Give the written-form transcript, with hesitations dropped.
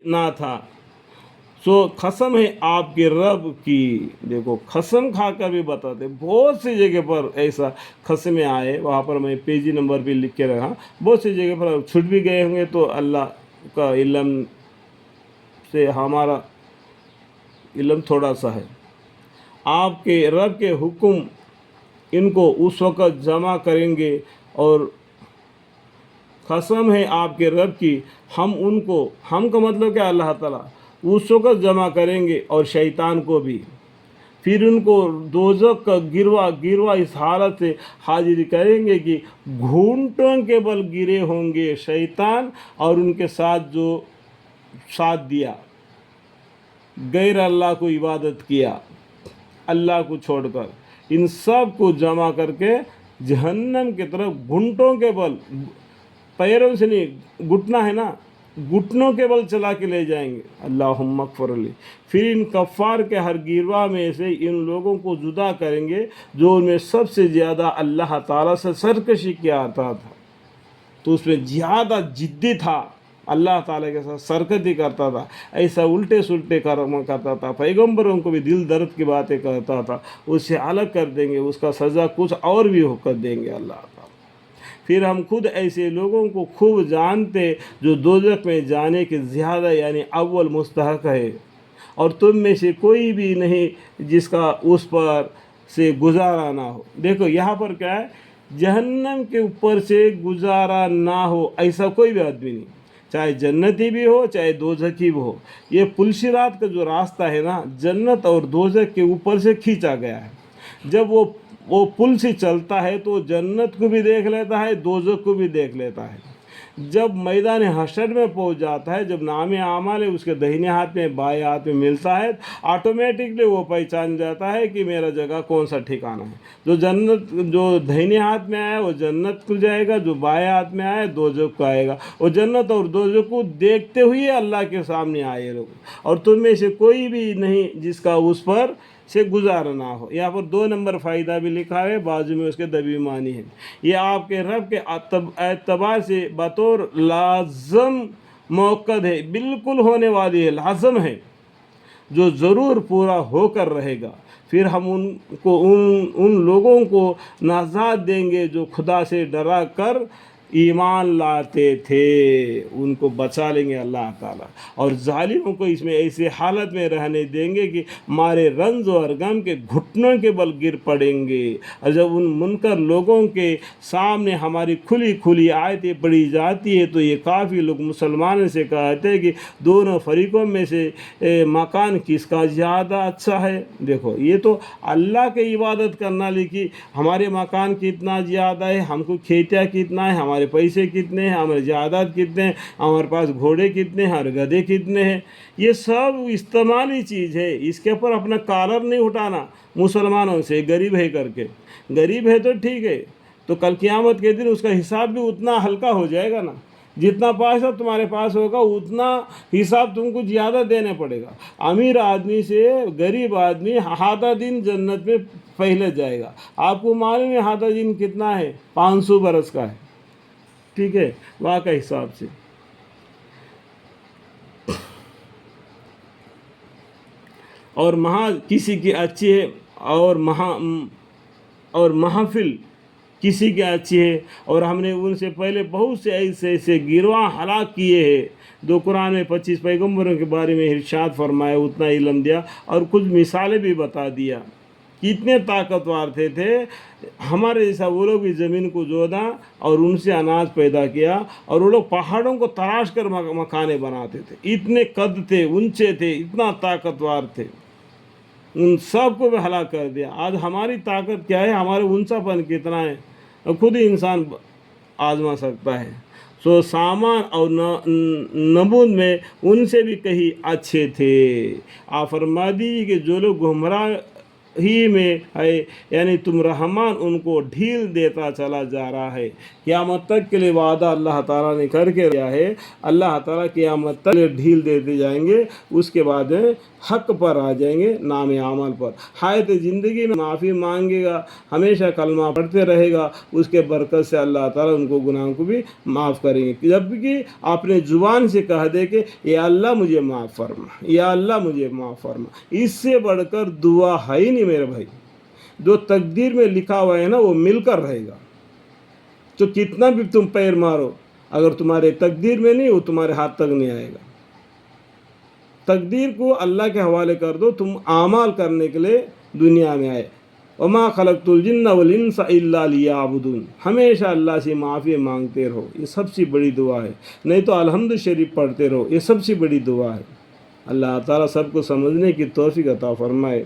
ना था। सो कसम है आपके रब की। देखो कसम खाकर भी बताते, बहुत सी जगह पर ऐसा कसमें आए, वहाँ पर मैं पेजी नंबर भी लिख के रखा। बहुत सी जगह पर छूट भी गए होंगे तो अल्लाह का इल्म से हमारा इल्म थोड़ा सा है। आपके रब के हुक्म इनको उस वक़्त जमा करेंगे, और कसम है आपके रब की, हम का मतलब क्या, अल्लाह ताला उस वक़्त जमा करेंगे और शैतान को भी। फिर उनको दोज़ख का गिरवा गिरवा इस हालत से हाजिर करेंगे कि घूंटों के बल गिरे होंगे शैतान और उनके साथ जो साथ दिया, गैर अल्लाह को इबादत किया, अल्लाह को छोड़कर, इन सब को जमा करके जहन्नम की तरफ घुटनों के बल, पैरों से नहीं, घुटना है ना, घुटनों के बल चला के ले जाएंगे। अल्लाहुम्मा अग़फ़िर ली। फिर इन कफ़ार के हर गिरवा में से इन लोगों को जुदा करेंगे जो उनमें सबसे ज़्यादा अल्लाह ताला से सरकशी किया आता था, तो उसमें ज़्यादा जिद्दी था, अल्लाह ताला के साथ सरकती करता था, ऐसा उल्टे सुल्टे कर्म करता था, पैगंबरों को भी दिल दर्द की बातें करता था, उससे अलग कर देंगे, उसका सज़ा कुछ और भी होकर देंगे अल्लाह ताला। फिर हम खुद ऐसे लोगों को खूब जानते जो दोज़ख में जाने के ज़्यादा यानी अव्वल मुस्तहक है, और तुम में से कोई भी नहीं जिसका उस पर से गुजारा ना हो। देखो यहाँ पर क्या है, जहन्नम के ऊपर से गुजारा ना हो ऐसा कोई भी आदमी नहीं, चाहे जन्नती भी हो चाहे दोज़खी भी हो। ये पुलसिरात का जो रास्ता है ना, जन्नत और दोज़ख के ऊपर से खींचा गया है। जब वो पुल से चलता है तो जन्नत को भी देख लेता है, दोज़ख को भी देख लेता है। जब मैदान हशर में पहुंच जाता है, जब नाम आमाल उसके दाहिने हाथ में बाएं हाथ में मिलता है, ऑटोमेटिकली वो पहचान जाता है कि मेरा जगह कौन सा ठिकाना है। जो दाहिने हाथ में आया वो जन्नत को जाएगा, जो बाएं हाथ में आया दोज़ख को आएगा। वो जन्नत और दोज़ख को देखते हुए अल्लाह के सामने आए लोग, और तुम में से कोई भी नहीं जिसका उस पर से गुजारा ना हो। यहाँ पर 2 नंबर फ़ायदा भी लिखा है, बाजू में उसके दबी मानी है। ये आपके रब के एतबार से बतौर लाज़म मौक़द है, बिल्कुल होने वाली है, लाज़म है, जो ज़रूर पूरा होकर रहेगा। फिर हम उन लोगों को नजात देंगे जो खुदा से डरा कर ईमान लाते थे, उनको बचा लेंगे अल्लाह ताला, और जालिमों को इसमें ऐसे हालत में रहने देंगे कि मारे रंज और गम के घुटनों के बल गिर पड़ेंगे। और जब उन मुनकर लोगों के सामने हमारी खुली खुली आयतें पढ़ी जाती है तो ये काफ़ी लोग मुसलमानों से कहते हैं कि दोनों फरीक़ों में से मकान किसका ज़्यादा अच्छा है। देखो ये तो अल्लाह की इबादत करना लिखी, हमारे मकान कितना ज़्यादा है, हमको खेतिया कितना है, हमारे पैसे कितने हैं, हमारे जायदाद कितने हैं, हमारे पास घोड़े कितने हैं और गधे कितने हैं, ये सब इस्तेमाली चीज़ है। इसके ऊपर अपना कॉलर नहीं उठाना मुसलमानों से, गरीब है करके। गरीब है तो ठीक है, तो कल क़यामत के दिन उसका हिसाब भी उतना हल्का हो जाएगा ना, जितना पैसा तुम्हारे पास होगा उतना हिसाब तुमको ज़्यादा देना पड़ेगा। अमीर आदमी से गरीब आदमी आधा दिन जन्नत में पहले जाएगा। आपको मालूम है आधा दिन कितना है, 500 बरस का है, ठीक है, वहाँ का हिसाब से। और किसी की अच्छी है, और महफिल किसी की अच्छी है, और हमने उनसे पहले बहुत से ऐसे गिरवा हलाक किए हैं। दो कुरान में 25 पैगम्बरों के बारे में इरशाद फरमाया, उतना इल्म दिया और कुछ मिसालें भी बता दिया। कितने ताकतवर थे हमारे जैसा वो लोग भी ज़मीन को जोदा और उनसे अनाज पैदा किया, और वो लोग पहाड़ों को तराश कर मकाने बनाते थे। इतने कद थे, ऊंचे थे, इतना ताकतवर थे, उन सब को भी हलाक कर दिया। आज हमारी ताकत क्या है, हमारे ऊंचापन कितना है, खुद ही इंसान आजमा सकता है। सो सामान और नमूद में उनसे भी कहीं अच्छे थे। आप फरमा दीजिए कि जो लोग गुमराह ही में है, यानी तुम रहमान उनको ढील देता चला जा रहा है। क़यामत तक के लिए वादा अल्लाह ताला ने करके दिया है, अल्लाह ताला क़यामत तक ढील देते जाएंगे, उसके बाद हक पर आ जाएंगे, नाम अमल पर। हायत ज़िंदगी में माफ़ी मांगेगा, हमेशा कलमा पढ़ते रहेगा, उसके बरकत से अल्लाह ताला उनको गुनाहों को भी माफ़ करेंगे। जबकि आपने ज़ुबान से कह दे कि या अल्लाह मुझे माफ़ फरमा, या अल्लाह मुझे माफ़ फरमा, इससे बढ़कर दुआ है ही नहीं मेरे भाई। जो तकदीर में लिखा हुआ है ना वो मिलकर रहेगा। तो कितना भी तुम पैर मारो, अगर तुम्हारे तकदीर में नहीं, वो तुम्हारे हाथ तक नहीं आएगा। तकदीर को अल्लाह के हवाले कर दो, तुम आमाल करने के लिए दुनिया में आए। वमा खलक़तुल जिन्ना वल इंसा इल्ला लियअबुदून, हमेशा अल्लाह से माफ़ी मांगते रहो, ये सबसे बड़ी दुआ है। नहीं तो अलहम्दु शरीफ पढ़ते रहो, ये सबसे बड़ी दुआ है। अल्लाह ताला सबको समझने की तौफीक अता फरमाए।